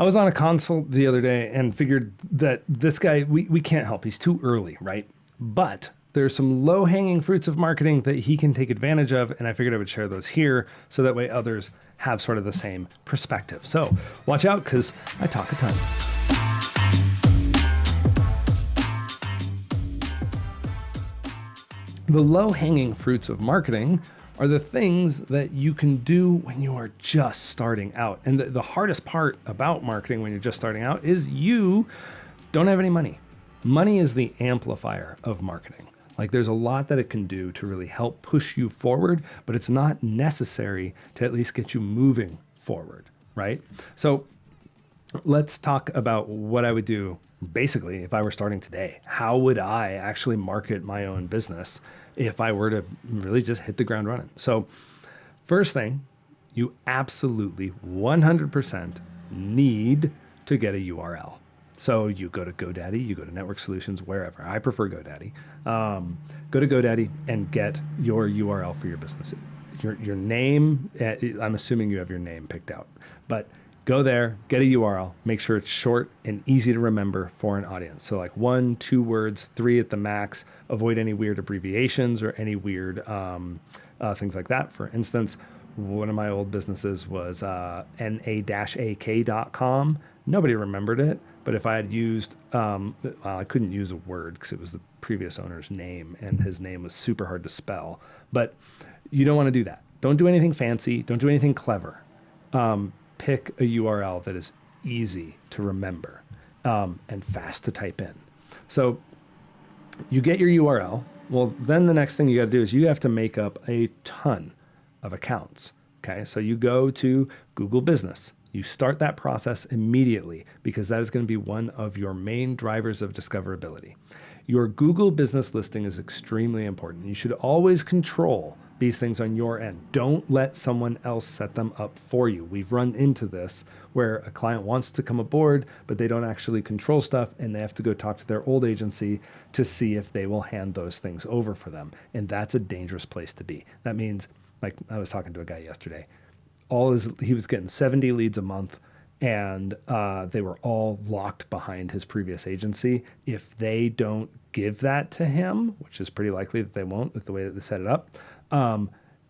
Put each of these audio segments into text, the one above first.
I was on a consult the other day and figured that this guy, we can't help. He's too early, right? But there's some low hanging fruits of marketing that he can take advantage of. And I figured I would share those here so that way others have sort of the same perspective. So watch out because I talk a ton. The low hanging fruits of marketing are the things that you can do when you are just starting out. And the hardest part about marketing when you're just starting out is you don't have any money. Money is the amplifier of marketing. Like there's a lot that it can do to really help push you forward, but it's not necessary to at least get you moving forward, right? So let's talk about what I would do basically if I were starting today. How would I actually market my own business if I were to really just hit the ground running? So first thing, you absolutely 100% need to get a URL. So you go to GoDaddy, you go to Network Solutions, wherever. I prefer GoDaddy. Go to GoDaddy and get your URL for your business. Your name, I'm assuming you have your name picked out, but go there, get a URL, make sure it's short and easy to remember for an audience. So like 1, 2 words, 3 at the max. Avoid any weird abbreviations or any weird things like that. For instance, one of my old businesses was na-ak.com. Nobody remembered it, but if I had used, I couldn't use a word because it was the previous owner's name and his name was super hard to spell. But you don't want to do that. Don't do anything fancy. Don't do anything clever. Pick a URL that is easy to remember and fast to type in. So you get your URL. Well, then the next thing you got to do is you have to make up a ton of accounts. Okay, so you go to Google Business. You start that process immediately because that is going to be one of your main drivers of discoverability. Your Google Business listing is extremely important. You should always control these things on your end. Don't let someone else set them up for you. We've run into this where a client wants to come aboard, but they don't actually control stuff and they have to go talk to their old agency to see if they will hand those things over for them. And that's a dangerous place to be. That means, like I was talking to a guy yesterday, he was getting 70 leads a month and they were all locked behind his previous agency. If they don't give that to him, which is pretty likely that they won't with the way that they set it up,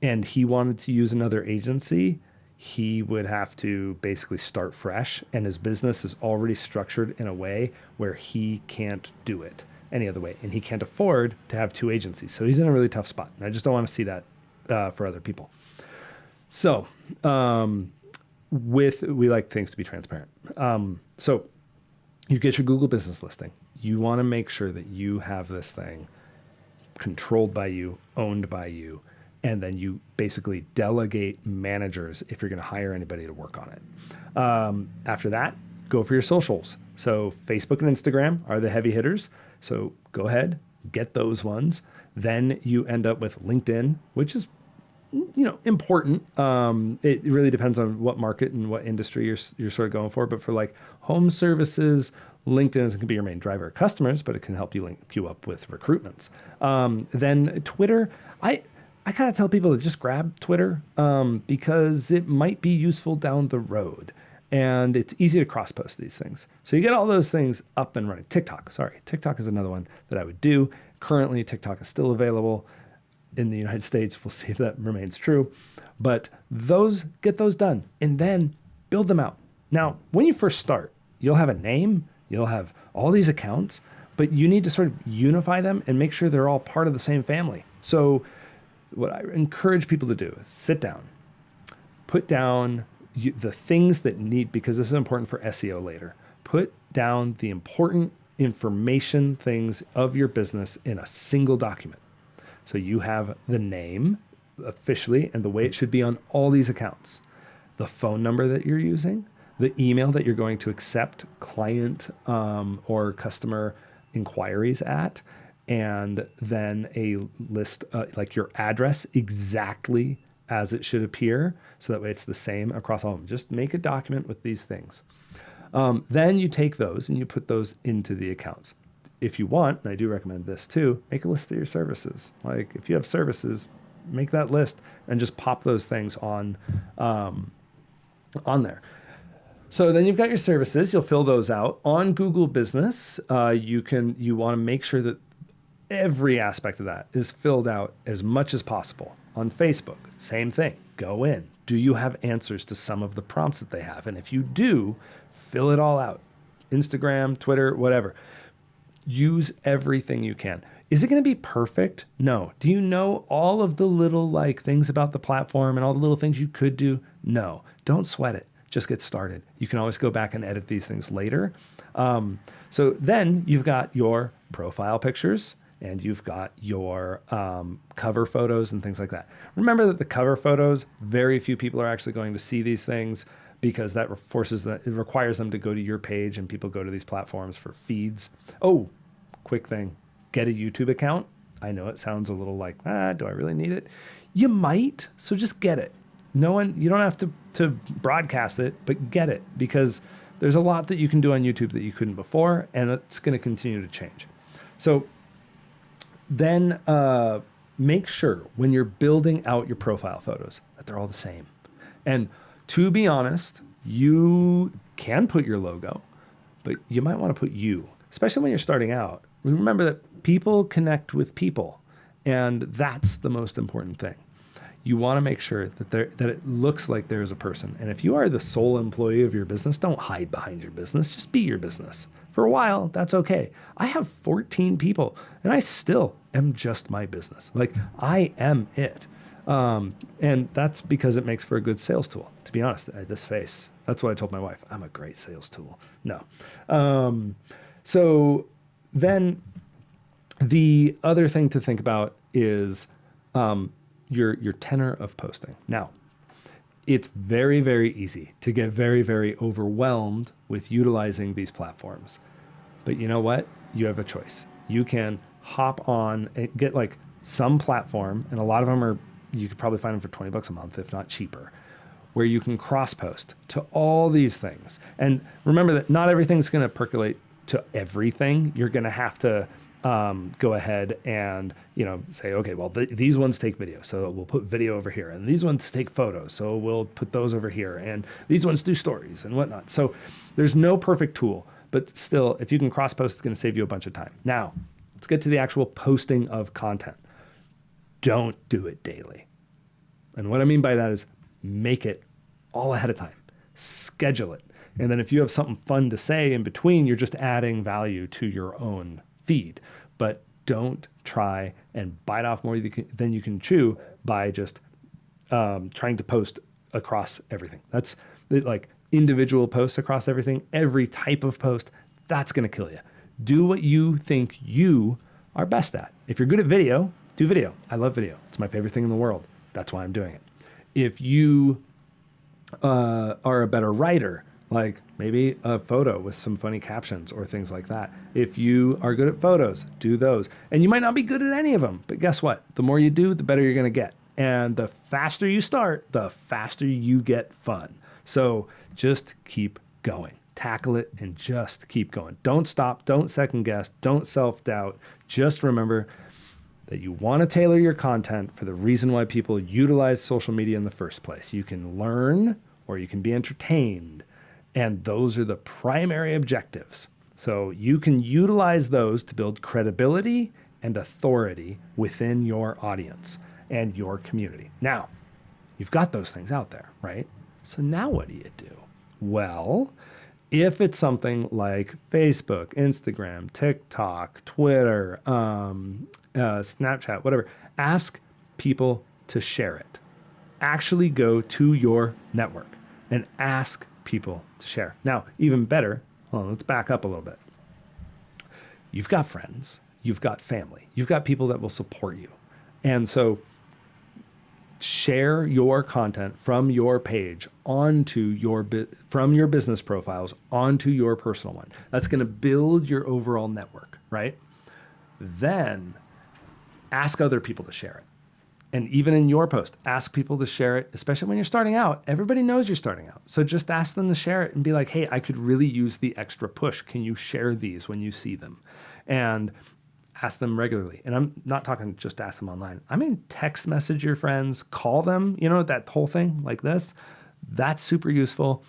and he wanted to use another agency, he would have to basically start fresh, and his business is already structured in a way where he can't do it any other way, and he can't afford to have 2 agencies. So he's in a really tough spot, and I just don't want to see that for other people. So we like things to be transparent. So you get your Google Business listing. You want to make sure that you have this thing controlled by you, owned by you, and then you basically delegate managers if you're going to hire anybody to work on it. After that, go for your socials. So Facebook and Instagram are the heavy hitters. So go ahead, get those ones. Then you end up with LinkedIn, which is important. It really depends on what market and what industry you're sort of going for. But for like home services, LinkedIn can be your main driver of customers, but it can help you link you up with recruitments. Then Twitter, I kind of tell people to just grab Twitter because it might be useful down the road. And it's easy to cross-post these things. So you get all those things up and running. TikTok is another one that I would do. Currently, TikTok is still available in the United States. We'll see if that remains true. But get those done and then build them out. Now, when you first start, you'll have a name, you'll have all these accounts, but you need to sort of unify them and make sure they're all part of the same family. So what I encourage people to do is sit down, put down the things that need, because this is important for SEO later, put down the important information things of your business in a single document. So you have the name officially and the way it should be on all these accounts, the phone number that you're using, the email that you're going to accept client or customer inquiries at, and then a list like your address exactly as it should appear. So that way it's the same across all of them. Just make a document with these things. Then you take those and you put those into the accounts. If you want, and I do recommend this too, make a list of your services. Like if you have services, make that list and just pop those things on there. So then you've got your services. You'll fill those out on Google Business. You want to make sure that every aspect of that is filled out as much as possible. On Facebook, same thing. Go in. Do you have answers to some of the prompts that they have? And if you do, fill it all out. Instagram, Twitter, whatever. Use everything you can. Is it going to be perfect? No. Do you know all of the little like things about the platform and all the little things you could do? No. Don't sweat it. Just get started. You can always go back and edit these things later. So then you've got your profile pictures and you've got your cover photos and things like that. Remember that the cover photos, very few people are actually going to see these things because that it requires them to go to your page, and people go to these platforms for feeds. Oh, quick thing. Get a YouTube account. I know it sounds a little like, do I really need it? You might, so just get it. You don't have to broadcast it, but get it, because there's a lot that you can do on YouTube that you couldn't before, and it's going to continue to change. So then make sure when you're building out your profile photos that they're all the same. And to be honest, you can put your logo, but you might want to put you, especially when you're starting out. Remember that people connect with people, and that's the most important thing. You want to make sure that it looks like there's a person. And if you are the sole employee of your business, don't hide behind your business. Just be your business. For a while, that's okay. I have 14 people, and I still am just my business. Like, I am it. And that's because it makes for a good sales tool. To be honest, this face, that's what I told my wife. I'm a great sales tool. No. So then the other thing to think about is your tenor of posting. Now, it's very, very easy to get very, very overwhelmed with utilizing these platforms. But you know what? You have a choice. You can hop on and get like some platform, and a lot of them are, you could probably find them for $20 a month, if not cheaper, where you can cross post to all these things. And remember that not everything's going to percolate to everything. You're going to have to go ahead and, say, okay, well, these ones take video, so we'll put video over here. And these ones take photos, so we'll put those over here. And these ones do stories and whatnot. So there's no perfect tool, but still, if you can cross post, it's going to save you a bunch of time. Now, let's get to the actual posting of content. Don't do it daily. And what I mean by that is make it all ahead of time. Schedule it. And then if you have something fun to say in between, you're just adding value to your own feed. But don't try and bite off more than you can chew by just trying to post across everything. That's like individual posts across everything, every type of post. That's going to kill you. Do what you think you are best at. If you're good at video, do video. I love video. It's my favorite thing in the world. That's why I'm doing it. If you are a better writer, like maybe a photo with some funny captions or things like that. If you are good at photos, do those. And you might not be good at any of them, but guess what? The more you do, the better you're going to get. And the faster you start, the faster you get fun. So just keep going. Tackle it and just keep going. Don't stop. Don't second guess. Don't self-doubt. Just remember that you want to tailor your content for the reason why people utilize social media in the first place. You can learn or you can be entertained. And those are the primary objectives. So you can utilize those to build credibility and authority within your audience and your community. Now, you've got those things out there, right? So now what do you do? Well, if it's something like Facebook, Instagram, TikTok, Twitter, Snapchat, whatever, ask people to share it. Actually go to your network and ask people to share. Now, even better, let's back up a little bit. You've got friends, you've got family, you've got people that will support you. And so share your content from your page onto from your business profiles onto your personal one. That's going to build your overall network, right? Then ask other people to share it. And even in your post, ask people to share it, especially when you're starting out. Everybody knows you're starting out. So just ask them to share it and be like, hey, I could really use the extra push. Can you share these when you see them? And ask them regularly. And I'm not talking just ask them online. I mean, text message your friends, call them, that whole thing like this. That's super useful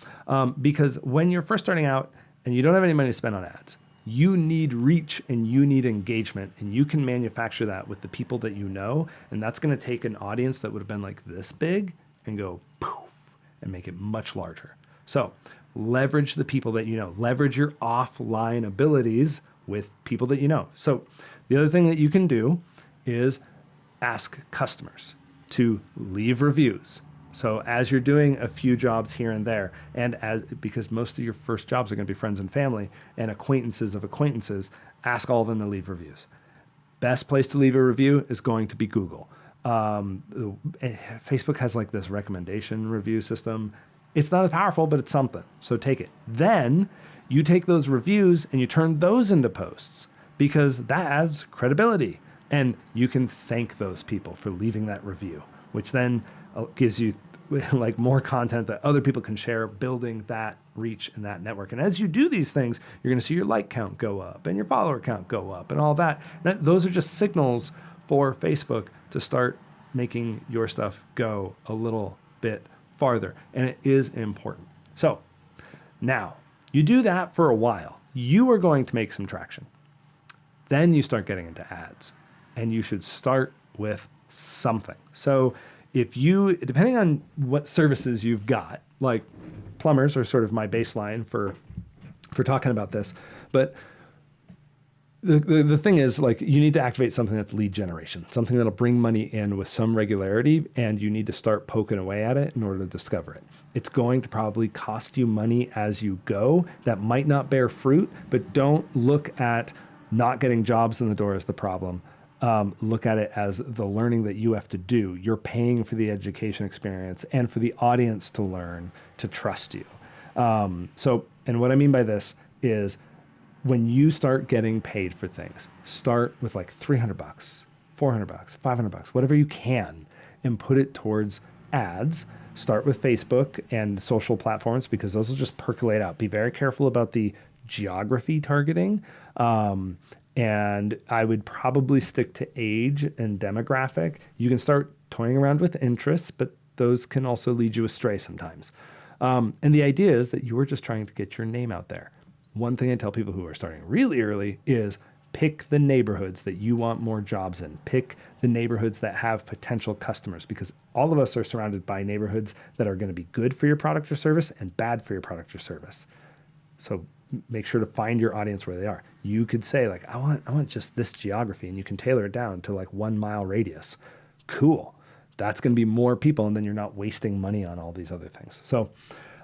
because when you're first starting out and you don't have any money to spend on ads, you need reach and you need engagement, and you can manufacture that with the people that you know. And that's going to take an audience that would have been like this big and go poof and make it much larger. So leverage the people that you know, leverage your offline abilities with people that you know. So the other thing that you can do is ask customers to leave reviews. So as you're doing a few jobs here and there, and because most of your first jobs are going to be friends and family and acquaintances of acquaintances, ask all of them to leave reviews. Best place to leave a review is going to be Google. Facebook has like this recommendation review system. It's not as powerful, but it's something. So take it. Then you take those reviews and you turn those into posts, because that adds credibility. And you can thank those people for leaving that review, which then gives you like more content that other people can share, building that reach and that network. And as you do these things, you're going to see your like count go up and your follower count go up and all that. Those are just signals for Facebook to start making your stuff go a little bit farther. And it is important. So now you do that for a while. You are going to make some traction. Then you start getting into ads, and you should start with something. So if you, depending on what services you've got, like plumbers are sort of my baseline for talking about this, but the thing is, like, you need to activate something that's lead generation, something that'll bring money in with some regularity, and you need to start poking away at it in order to discover it. It's going to probably cost you money as you go. That might not bear fruit, but don't look at not getting jobs in the door as the problem. Look at it as the learning that you have to do. You're paying for the education experience and for the audience to learn to trust you. And what I mean by this is, when you start getting paid for things, start with like $300, $400, $500, whatever you can, and put it towards ads. Start with Facebook and social platforms, because those will just percolate out. Be very careful about the geography targeting. And I would probably stick to age and demographic. You can start toying around with interests, but those can also lead you astray sometimes. And the idea is that you are just trying to get your name out there. One thing I tell people who are starting really early is pick the neighborhoods that you want more jobs in. Pick the neighborhoods that have potential customers, because all of us are surrounded by neighborhoods that are going to be good for your product or service and bad for your product or service. So make sure to find your audience where they are. You could say, like, I want just this geography, and you can tailor it down to like 1 mile radius. Cool. That's going to be more people, and then you're not wasting money on all these other things. So,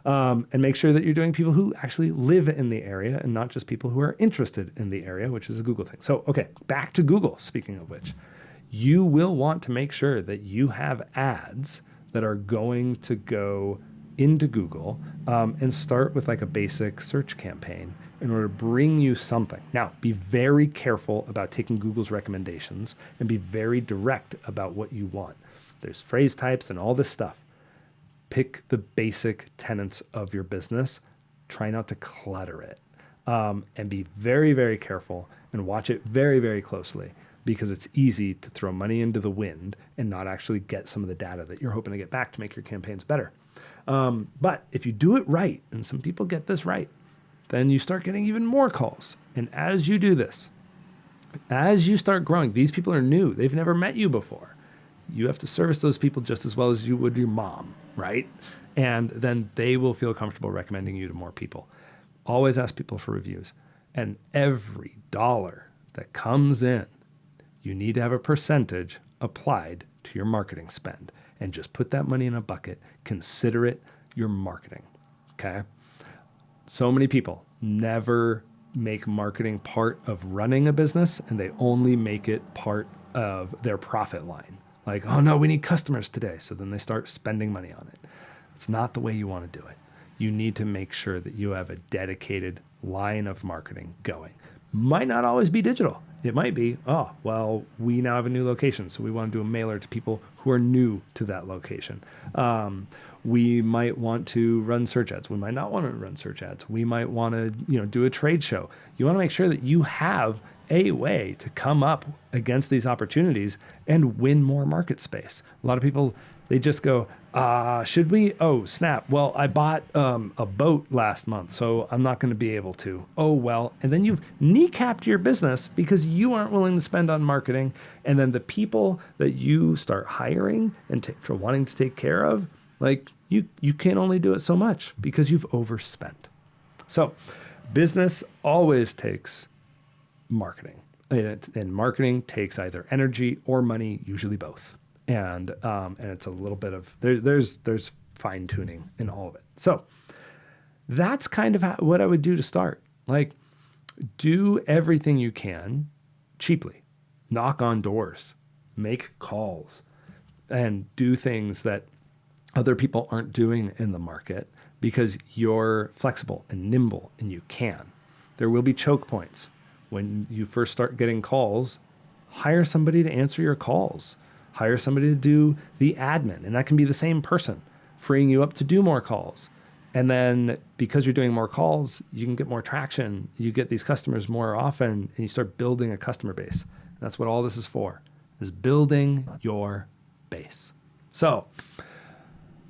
and make sure that you're doing people who actually live in the area and not just people who are interested in the area, which is a Google thing. So, okay, back to Google. Speaking of which, you will want to make sure that you have ads that are going to go into Google, and start with like a basic search campaign in order to bring you something. Now, be very careful about taking Google's recommendations, and be very direct about what you want. There's phrase types and all this stuff. Pick the basic tenets of your business. Try not to clutter it, and be very, very careful and watch it very, very closely, because it's easy to throw money into the wind and not actually get some of the data that you're hoping to get back to make your campaigns better. But if you do it right, and some people get this right, then you start getting even more calls. And as you do this, as you start growing, these people are new. They've never met you before. You have to service those people just as well as you would your mom, right? And then they will feel comfortable recommending you to more people. Always ask people for reviews. And every dollar that comes in, you need to have a percentage applied to your marketing spend. And just put that money in a bucket. Consider it your marketing, okay? So many people never make marketing part of running a business, and they only make it part of their profit line. Like, oh no, we need customers today. So then they start spending money on it. It's not the way you want to do it. You need to make sure that you have a dedicated line of marketing going. Might not always be digital. It might be, oh, well, we now have a new location, so we want to do a mailer to people who are new to that location. We might want to run search ads. We might not want to run search ads. We might want to, do a trade show. You want to make sure that you have a way to come up against these opportunities and win more market space. A lot of people, they just go, should we? Oh, snap. Well, I bought a boat last month, so I'm not going to be able to. Oh, well. And then you've kneecapped your business because you aren't willing to spend on marketing. And then the people that you start hiring and wanting to take care of, like you can only do it so much because you've overspent. So business always takes marketing, and marketing takes either energy or money, usually both. And it's a little bit of there's fine tuning in all of it. So that's kind of what I would do to start. Like, do everything you can cheaply, knock on doors, make calls, and do things that other people aren't doing in the market because you're flexible and nimble and you can. There will be choke points. When you first start getting calls, hire somebody to answer your calls. Hire somebody to do the admin, and that can be the same person, freeing you up to do more calls. And then because you're doing more calls, you can get more traction. You get these customers more often, and you start building a customer base. And that's what all this is for, is building your base. So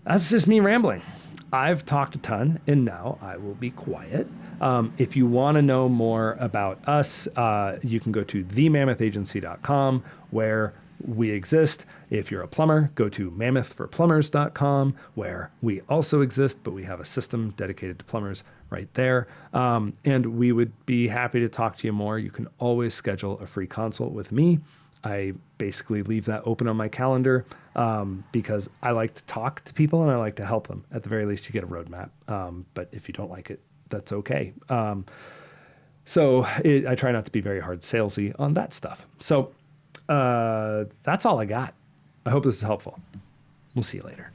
that's just me rambling. I've talked a ton, and now I will be quiet. If you want to know more about us, you can go to themammotheagency.com, where we exist. If you're a plumber, go to mammothforplumbers.com, where we also exist, but we have a system dedicated to plumbers right there. And we would be happy to talk to you more. You can always schedule a free consult with me. I basically leave that open on my calendar because I like to talk to people and I like to help them. At the very least, you get a roadmap. But if you don't like it, that's okay. I try not to be very hard salesy on that stuff. So that's all I got. I hope this is helpful. We'll see you later.